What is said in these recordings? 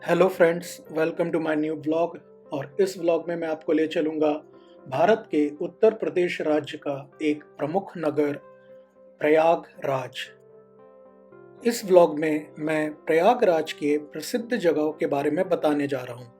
Hello friends, welcome to my new vlog. और इस vlog में मैं आपको ले चलूँगा भारत के उत्तर प्रदेश राज्य का एक प्रमुख नगर प्रयागराज। इस व्लॉग में मैं प्रयागराज के प्रसिद्ध जगहों के बारे में बताने जा रहा हूँ,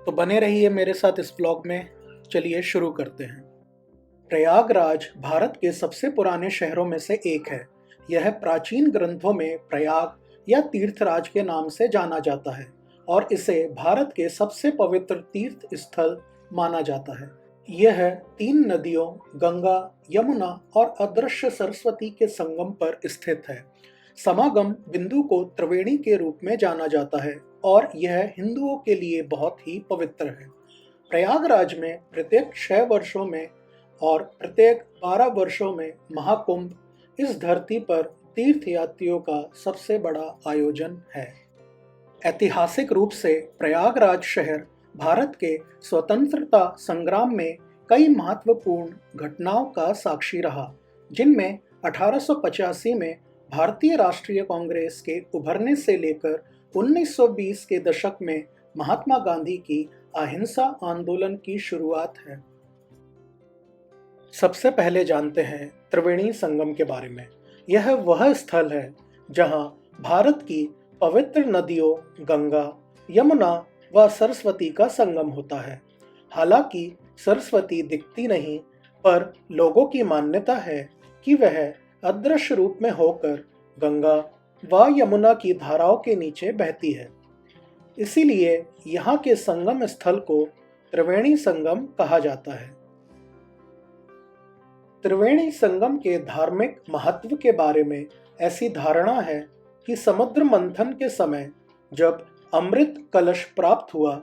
तो बने रहिए मेरे साथ इस व्लॉग में। चलिए शुरू करते हैं। प्रयागराज भारत के सबसे पुराने शहरों में से एक है। यह प्राचीन ग्रंथों में प्रयाग या तीर्थराज के नाम से जाना जाता है और इसे भारत के सबसे पवित्र तीर्थ स्थल माना जाता है। यह तीन नदियों गंगा, यमुना और अदृश्य सरस्वती के संगम पर स्थित है। समागम बिंदु को त्रिवेणी के रूप में जाना जाता है और यह हिंदुओं के लिए बहुत ही पवित्र है। प्रयागराज में प्रत्येक 6 वर्षों में और प्रत्येक 12 वर्षों में महाकुंभ इस धरती पर तीर्थयात्रियों का सबसे बड़ा आयोजन है। ऐतिहासिक रूप से प्रयागराज शहर भारत के स्वतंत्रता संग्राम में कई महत्वपूर्ण घटनाओं का साक्षी रहा, जिनमें 1885 में भारतीय राष्ट्रीय कांग्रेस के उभरने से लेकर 1920 के दशक में महात्मा गांधी की अहिंसा आंदोलन की शुरुआत है। सबसे पहले जानते हैं त्रिवेणी संगम के बारे में। यह वह स्थल है जहां भारत की पवित्र नदियों गंगा, यमुना व सरस्वती का संगम होता है। हालांकि सरस्वती दिखती नहीं, पर लोगों की मान्यता है कि वह अदृश्य रूप में होकर गंगा व यमुना की धाराओं के नीचे बहती है। इसीलिए यहाँ के संगम स्थल को त्रिवेणी संगम कहा जाता है। त्रिवेणी संगम के धार्मिक महत्व के बारे में ऐसी धारणा है कि समुद्र मंथन के समय जब अमृत कलश प्राप्त हुआ,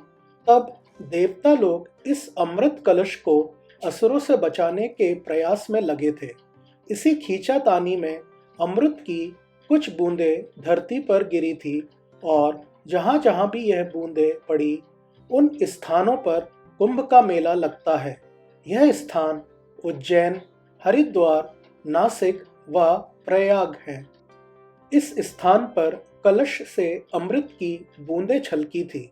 तब देवता लोग इस अमृत कलश को असुरों से बचाने के प्रयास में लगे थे। इसी खींचातानी में अमृत की कुछ बूंदें धरती पर गिरी थी और जहां जहां भी यह बूंदें पड़ी, उन स्थानों पर कुंभ का मेला लगता है। यह स्थान उज्जैन, हरिद्वार, नासिक व प्रयाग है। इस स्थान पर कलश से अमृत की बूंदें छलकी थी।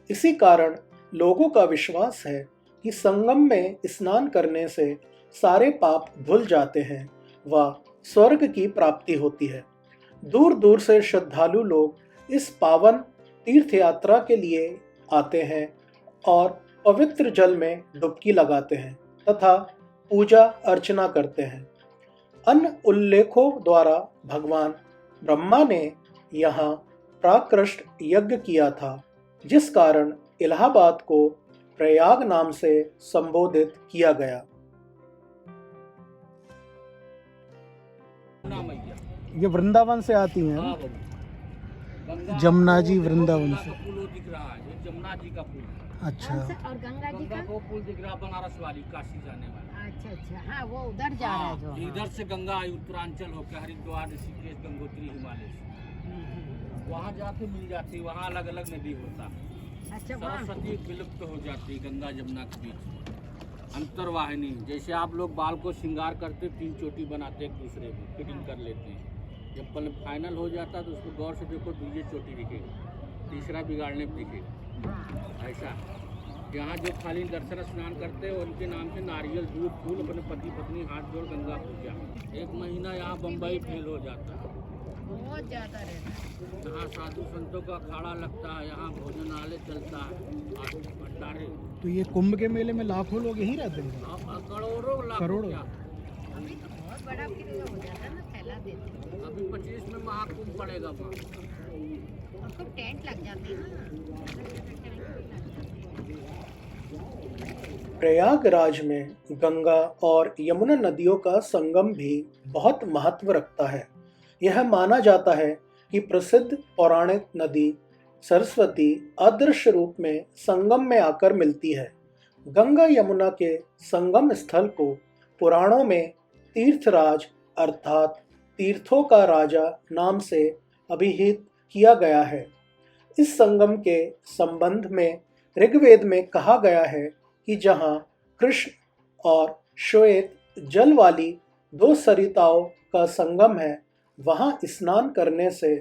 इसी कारण लोगों का विश्वास है कि संगम में स्नान करने से सारे पाप धुल जाते हैं व स्वर्ग की प्राप्ति होती है। दूर दूर से श्रद्धालु लोग इस पावन तीर्थ यात्रा के लिए आते हैं और पवित्र जल में डुबकी लगाते हैं तथा पूजा अर्चना करते हैं। अन्य उल्लेखों द्वारा भगवान ब्रह्मा ने यहाँ प्राकृष्ट यज्ञ किया था, जिस कारण इलाहाबाद को प्रयाग नाम से संबोधित किया गया। ये वृंदावन से आती हैं ना? जमुना जी वृंदावन से। पुल दिख रहा है, ये जमुना जी का पुल। अच्छा। और गंगा जी का वो पुल दिख रहा है, बनारस वाली काशी जाने वाला। अच्छा अच्छा, हाँ वो उधर जा रहा है जो। इधर से गंगा उत्तरांचल होकर हरिद्वार, ऋषिकेश, गंगोत्री, हिमालय से वहाँ जाके मिल जाती। वहाँ अलग अलग नदी होता है। अच्छा, सरस्वती विलुप्त हो जाती है गंगा जमुना के बीच। अंतरवाहिनी, जैसे आप लोग बाल को श्रृंगार करते 3 चोटी बनाते एक दूसरे में फिटिंग कर लेते हैं। जब पल फाइनल हो जाता तो उसको गौर से देखो, दूसरी चोटी दिखेगी, तीसरा बिगाड़ने पर दिखेगा। ऐसा यहाँ जो खाली दर्शन स्नान करते हैं उनके नाम से नारियल, दूध, फूल अपने पति पत्नी हाथ जोड़ गंगा पूजा। 1 महीना यहाँ बम्बई फेल हो जाता है। बहुत ज्यादा रहता है। यहाँ साधु संतों का अखाड़ा लगता है, यहाँ भोजनालय चलता है, भंडारे। तो ये कुंभ के मेले में लाखों लोग यहीं रहते हैं? करोड़ों लाख करोड़ों। अभी तो बहुत बड़ा फिर हो जाता है ना, फैला देते हैं। अभी 25 में महाकुंभ पड़ेगा वहाँ। और खूब टेंट लग जाते हैं ना। प्रयागराज में गंगा और यमुना नदियों का संगम भी बहुत महत्व रखता है। यह माना जाता है कि प्रसिद्ध पौराणिक नदी सरस्वती अदृश्य रूप में संगम में आकर मिलती है। गंगा यमुना के संगम स्थल को पुराणों में तीर्थराज अर्थात तीर्थों का राजा नाम से अभिहित किया गया है। इस संगम के संबंध में ऋग्वेद में कहा गया है कि जहाँ कृष्ण और श्वेत जल वाली 2 सरिताओं का संगम है, वहाँ स्नान करने से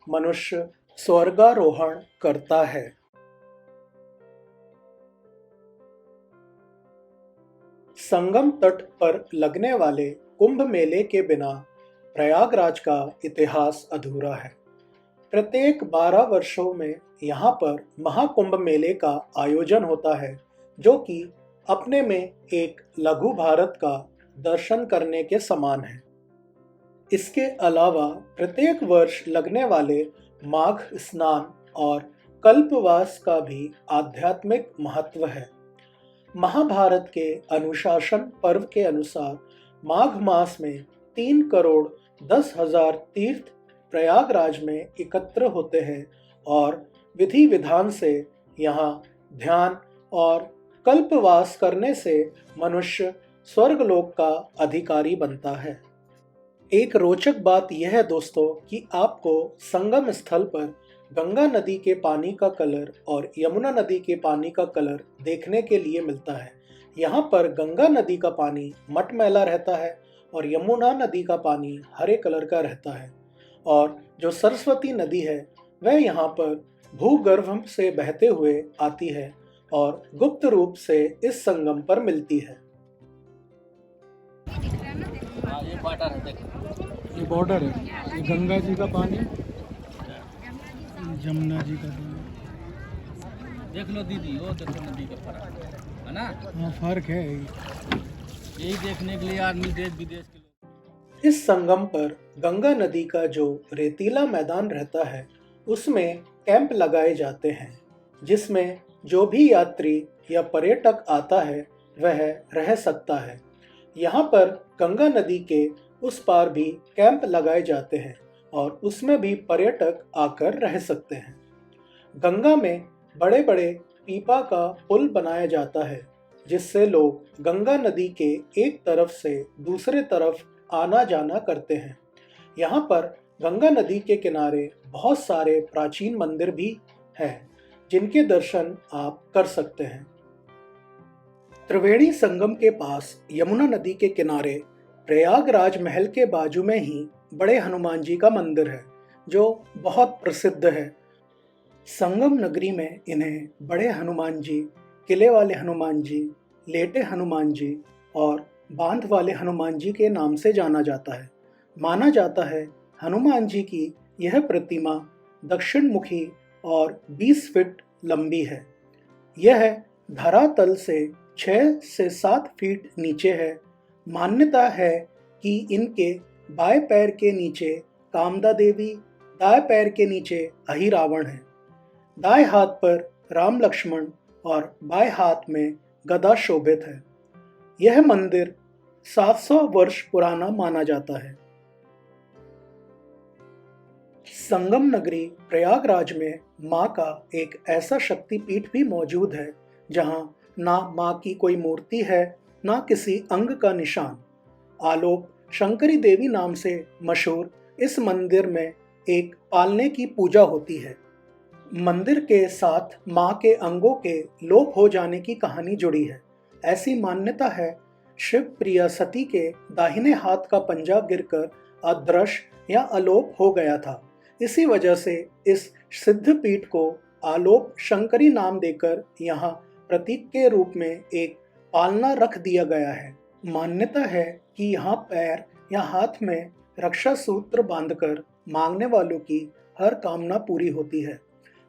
मनुष्य स्वर्गारोहण करता है। संगम तट पर लगने वाले कुंभ मेले के बिना प्रयागराज का इतिहास अधूरा है। प्रत्येक 12 वर्षों में यहाँ पर महाकुंभ मेले का आयोजन होता है, जो कि अपने में एक लघु भारत का दर्शन करने के समान है। इसके अलावा प्रत्येक वर्ष लगने वाले माघ स्नान और कल्पवास का भी आध्यात्मिक महत्व है। महाभारत के अनुशासन पर्व के अनुसार माघ मास में 3,10,00,000 तीर्थ प्रयागराज में एकत्र होते हैं और विधि विधान से यहाँ ध्यान और कल्पवास करने से मनुष्य स्वर्गलोक का अधिकारी बनता है। एक रोचक बात यह है दोस्तों कि आपको संगम स्थल पर गंगा नदी के पानी का कलर और यमुना नदी के पानी का कलर देखने के लिए मिलता है। यहाँ पर गंगा नदी का पानी मटमैला रहता है और यमुना नदी का पानी हरे कलर का रहता है, और जो सरस्वती नदी है वह यहाँ पर भूगर्भ से बहते हुए आती है और गुप्त रूप से इस संगम पर मिलती है। हाँ, ये वाटर है, देखो ये बॉर्डर है, ये गंगा जी का पानी, जमुना जी का पानी। देख लो दीदी, वो देखो नदी का फर्क है ना। हाँ, फर्क है। यही देखने के लिए आदमी देश विदेश के लोग। इस संगम पर गंगा नदी का जो रेतीला मैदान रहता है उसमें कैंप लगाए जाते हैं, जिसमें जो भी यात्री या पर्यटक आता है वह रह सकता है। यहाँ पर गंगा नदी के उस पार भी कैंप लगाए जाते हैं और उसमें भी पर्यटक आकर रह सकते हैं। गंगा में बड़े बड़े पीपा का पुल बनाया जाता है, जिससे लोग गंगा नदी के एक तरफ से दूसरे तरफ आना जाना करते हैं। यहाँ पर गंगा नदी के किनारे बहुत सारे प्राचीन मंदिर भी हैं, जिनके दर्शन आप कर सकते हैं। त्रिवेणी संगम के पास यमुना नदी के किनारे प्रयागराज महल के बाजू में ही बड़े हनुमान जी का मंदिर है, जो बहुत प्रसिद्ध है। संगम नगरी में इन्हें बड़े हनुमान जी, किले वाले हनुमान जी, लेटे हनुमान जी और बांध वाले हनुमान जी के नाम से जाना जाता है। माना जाता है हनुमान जी की यह प्रतिमा दक्षिण मुखी और 20 फीट लंबी है। यह धरातल से 6 से 7 फीट नीचे है। मान्यता है कि इनके बाएं पैर के नीचे कामदा देवी, दाएं पैर के नीचे अहिरावण है। दाएं हाथ पर राम लक्ष्मण और बाएं हाथ में गदा शोभित है। यह मंदिर 700 वर्ष पुराना माना जाता है। संगम नगरी प्रयागराज में माँ का एक ऐसा शक्तिपीठ भी मौजूद है, जहाँ ना माँ की कोई मूर्ति है, ना किसी अंग का निशान। आलोक शंकरी देवी नाम से मशहूर इस मंदिर में एक पालने की पूजा होती है। मंदिर के साथ माँ के अंगों के लोप हो जाने की कहानी जुड़ी है। ऐसी मान्यता है शिव प्रिया सती के दाहिने हाथ का पंजा गिरकर अदृश्य या अलोप हो गया था। इसी वजह से इस सिद्ध पीठ को आलोक शंकरी नाम देकर यहाँ प्रतीक के रूप में एक पालना रख दिया गया है। मान्यता है कि यहाँ पैर या हाथ में रक्षा सूत्र बांधकर मांगने वालों की हर कामना पूरी होती है।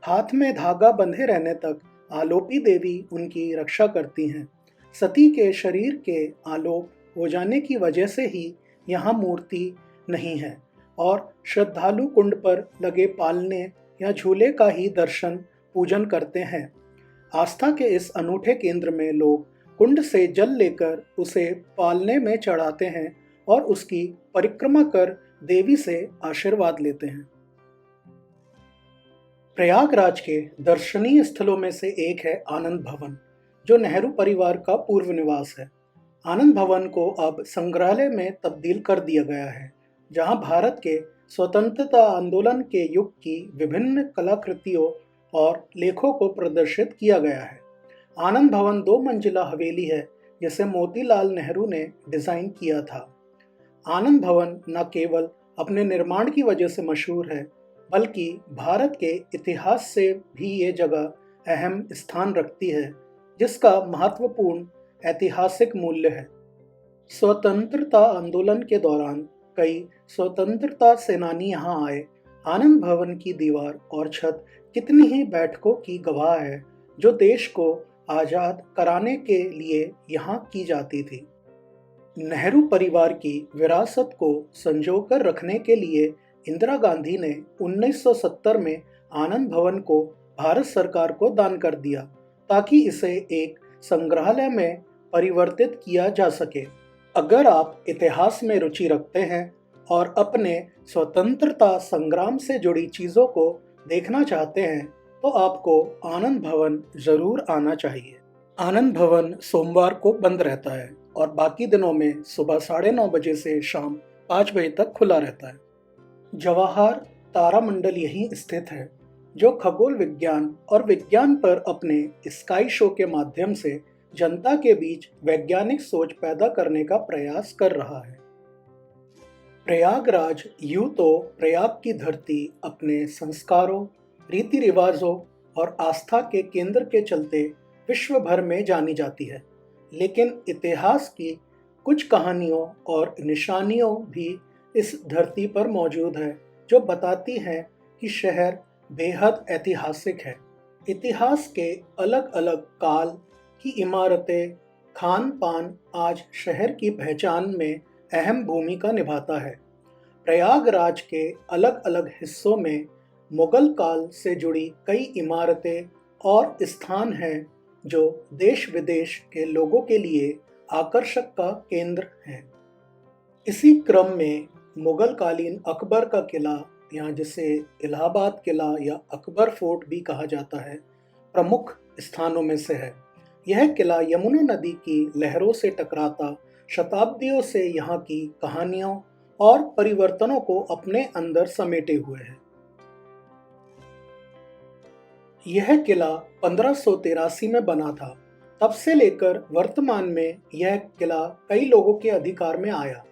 हाथ में धागा बंधे रहने तक आलोपी देवी उनकी रक्षा करती हैं। सती के शरीर के आलोप हो जाने की वजह से ही यहाँ मूर्ति नहीं है और श्रद्धालु कुंड पर लगे पालने या झूले का ही दर्शन पूजन करते हैं। आस्था के इस अनूठे केंद्र में लोग कुंड से जल लेकर उसे पालने में चढ़ाते हैं और उसकी परिक्रमा कर देवी से आशीर्वाद लेते हैं। प्रयागराज के दर्शनीय स्थलों में से एक है आनंद भवन, जो नेहरू परिवार का पूर्व निवास है। आनंद भवन को अब संग्रहालय में तब्दील कर दिया गया है, जहां भारत के स्वतंत्रता आंदोलन के युग की विभिन्न कलाकृतियों और लेखों को प्रदर्शित किया गया है। आनंद भवन 2 मंजिला हवेली है, जिसे मोतीलाल नेहरू ने डिज़ाइन किया था। आनंद भवन न केवल अपने निर्माण की वजह से मशहूर है, बल्कि भारत के इतिहास से भी ये जगह अहम स्थान रखती है, जिसका महत्वपूर्ण ऐतिहासिक मूल्य है। स्वतंत्रता आंदोलन के दौरान कई स्वतंत्रता सेनानी यहाँ आए। आनंद भवन की दीवार और छत कितनी ही बैठकों की गवाह है जो देश को आजाद कराने के लिए यहाँ की जाती थी। नेहरू परिवार की विरासत को संजोकर रखने के लिए इंदिरा गांधी ने 1970 में आनंद भवन को भारत सरकार को दान कर दिया ताकि इसे एक संग्रहालय में परिवर्तित किया जा सके। अगर आप इतिहास में रुचि रखते हैं और अपने स्वतंत्रता संग्राम से जुड़ी चीज़ों को देखना चाहते हैं तो आपको आनंद भवन ज़रूर आना चाहिए। आनंद भवन सोमवार को बंद रहता है और बाकी दिनों में सुबह 9:30 बजे से शाम 5 बजे तक खुला रहता है। जवाहर तारामंडल यहीं स्थित है जो खगोल विज्ञान और विज्ञान पर अपने स्काई शो के माध्यम से जनता के बीच वैज्ञानिक सोच पैदा करने का प्रयास कर रहा है। प्रयागराज यूं तो प्रयाग की धरती अपने संस्कारों, रीति रिवाजों और आस्था के केंद्र के चलते विश्व भर में जानी जाती है, लेकिन इतिहास की कुछ कहानियों और निशानियों भी इस धरती पर मौजूद है जो बताती हैं कि शहर बेहद ऐतिहासिक है। इतिहास के अलग अलग काल की इमारतें, खान पान आज शहर की पहचान में अहम भूमिका निभाता है। प्रयागराज के अलग अलग हिस्सों में मुगल काल से जुड़ी कई इमारतें और स्थान हैं जो देश विदेश के लोगों के लिए आकर्षक का केंद्र हैं। इसी क्रम में मुगल कालीन अकबर का किला, या जिसे इलाहाबाद किला या अकबर फोर्ट भी कहा जाता है, प्रमुख स्थानों में से है। यह किला यमुना नदी की लहरों से टकराता शताब्दियों से यहाँ की कहानियों और परिवर्तनों को अपने अंदर समेटे हुए है। यह किला 1583 में बना था। तब से लेकर वर्तमान में यह किला कई लोगों के अधिकार में आया।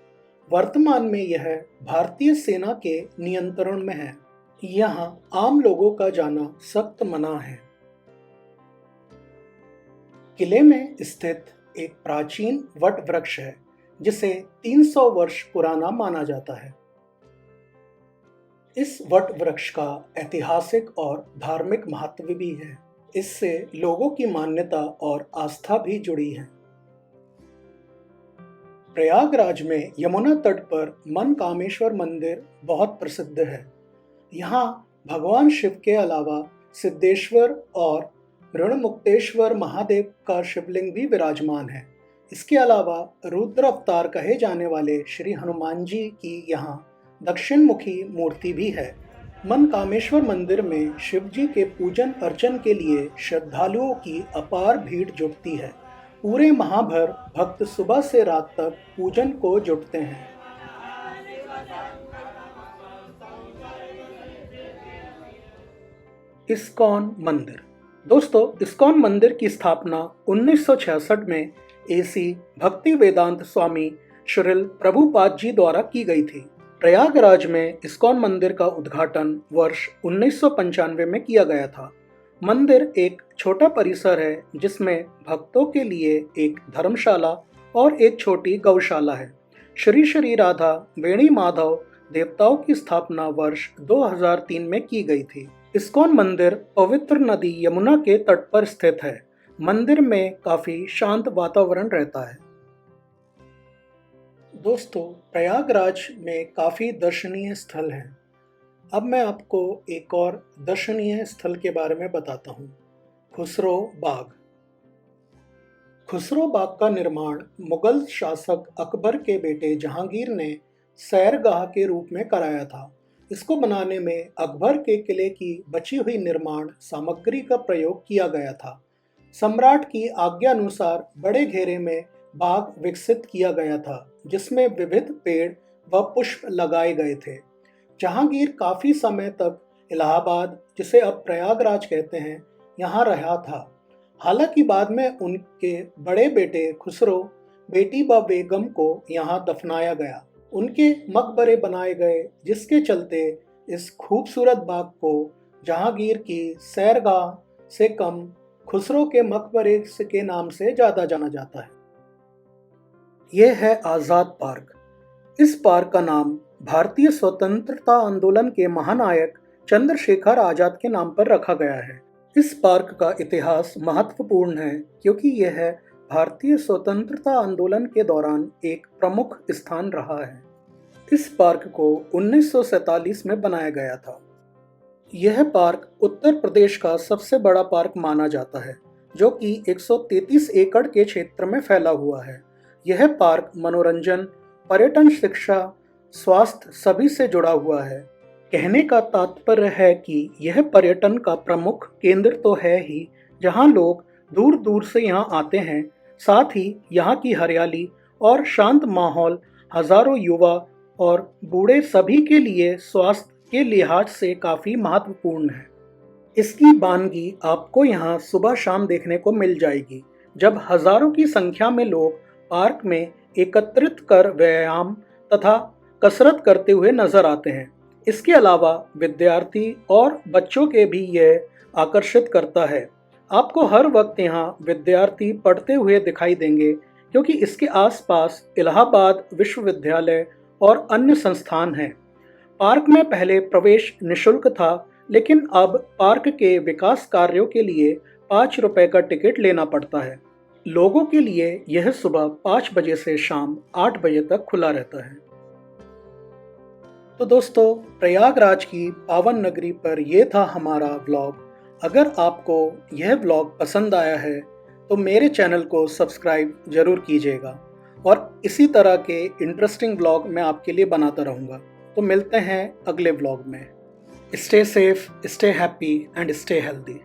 वर्तमान में यह भारतीय सेना के नियंत्रण में है। यहाँ आम लोगों का जाना सख्त मना है। किले में स्थित एक प्राचीन वट वृक्ष है जिसे 300 वर्ष पुराना माना जाता है। इस वट वृक्ष का ऐतिहासिक और धार्मिक महत्व भी है। इससे लोगों की मान्यता और आस्था भी जुड़ी है। प्रयागराज में यमुना तट पर मनकामेश्वर मंदिर बहुत प्रसिद्ध है। यहाँ भगवान शिव के अलावा सिद्धेश्वर और ऋणमुक्तेश्वर महादेव का शिवलिंग भी विराजमान है। इसके अलावा रुद्र अवतार कहे जाने वाले श्री हनुमान जी की यहाँ दक्षिण मुखी मूर्ति भी है। मनकामेश्वर मंदिर में शिव जी के पूजन अर्चन के लिए श्रद्धालुओं की अपार भीड़ जुटती है। पूरे माह भर भक्त सुबह से रात तक पूजन को जुटते हैं। इस्कॉन मंदिर। दोस्तों, इस्कॉन मंदिर की स्थापना 1966 में एसी भक्ति वेदांत स्वामी श्रील प्रभुपाद जी द्वारा की गई थी। प्रयागराज में इस्कॉन मंदिर का उद्घाटन वर्ष 1995 में किया गया था। मंदिर एक छोटा परिसर है जिसमें भक्तों के लिए एक धर्मशाला और एक छोटी गौशाला है। श्री श्री राधा वेणी माधव देवताओं की स्थापना वर्ष 2003 में की गई थी। इस्कॉन मंदिर पवित्र नदी यमुना के तट पर स्थित है। मंदिर में काफी शांत वातावरण रहता है। दोस्तों, प्रयागराज में काफी दर्शनीय स्थल हैं। अब मैं आपको एक और दर्शनीय स्थल के बारे में बताता हूँ। खुसरो बाग। खुसरो बाग का निर्माण मुगल शासक अकबर के बेटे जहांगीर ने सैरगाह के रूप में कराया था। इसको बनाने में अकबर के किले की बची हुई निर्माण सामग्री का प्रयोग किया गया था। सम्राट की आज्ञा अनुसार बड़े घेरे में बाग विकसित किया गया था जिसमें विविध पेड़ व पुष्प लगाए गए थे। जहांगीर काफ़ी समय तक इलाहाबाद, जिसे अब प्रयागराज कहते हैं, यहाँ रहा था। हालांकि बाद में उनके बड़े बेटे खुसरो बेटी बेगम को यहाँ दफनाया गया। उनके मकबरे बनाए गए जिसके चलते इस खूबसूरत बाग को जहांगीर की सैरगाह से कम खुसरो के मकबरे के नाम से ज़्यादा जाना जाता है। यह है आज़ाद पार्क। इस पार्क का नाम भारतीय स्वतंत्रता आंदोलन के महानायक चंद्रशेखर आजाद के नाम पर रखा गया है। इस पार्क का इतिहास महत्वपूर्ण है क्योंकि यह भारतीय स्वतंत्रता आंदोलन के दौरान एक प्रमुख स्थान रहा है। इस पार्क को 1947 में बनाया गया था। यह पार्क उत्तर प्रदेश का सबसे बड़ा पार्क माना जाता है, जो कि 133 एकड़ के क्षेत्र में फैला हुआ है। यह पार्क मनोरंजन, पर्यटन, शिक्षा, स्वास्थ्य सभी से जुड़ा हुआ है। कहने का तात्पर्य है कि यह पर्यटन का प्रमुख केंद्र तो है ही, जहां लोग दूर दूर से यहां आते हैं। साथ ही यहां की हरियाली और शांत माहौल हजारों युवा और बूढ़े सभी के लिए स्वास्थ्य के लिहाज से काफ़ी महत्वपूर्ण है। इसकी वानगी आपको यहाँ सुबह शाम देखने को मिल जाएगी, जब हजारों की संख्या में लोग पार्क में एकत्रित कर व्यायाम तथा कसरत करते हुए नजर आते हैं। इसके अलावा विद्यार्थी और बच्चों के भी यह आकर्षित करता है। आपको हर वक्त यहाँ विद्यार्थी पढ़ते हुए दिखाई देंगे क्योंकि इसके आसपास इलाहाबाद विश्वविद्यालय और अन्य संस्थान हैं। पार्क में पहले प्रवेश निःशुल्क था, लेकिन अब पार्क के विकास कार्यों के लिए 5 रुपए का टिकट लेना पड़ता है। लोगों के लिए यह सुबह 5 बजे से शाम 8 बजे तक खुला रहता है। तो दोस्तों, प्रयागराज की पावन नगरी पर यह था हमारा व्लॉग। अगर आपको यह व्लॉग पसंद आया है तो मेरे चैनल को सब्सक्राइब जरूर कीजिएगा और इसी तरह के इंटरेस्टिंग व्लॉग मैं आपके लिए बनाता रहूँगा। तो मिलते हैं अगले व्लॉग में। Stay safe, stay happy and stay healthy.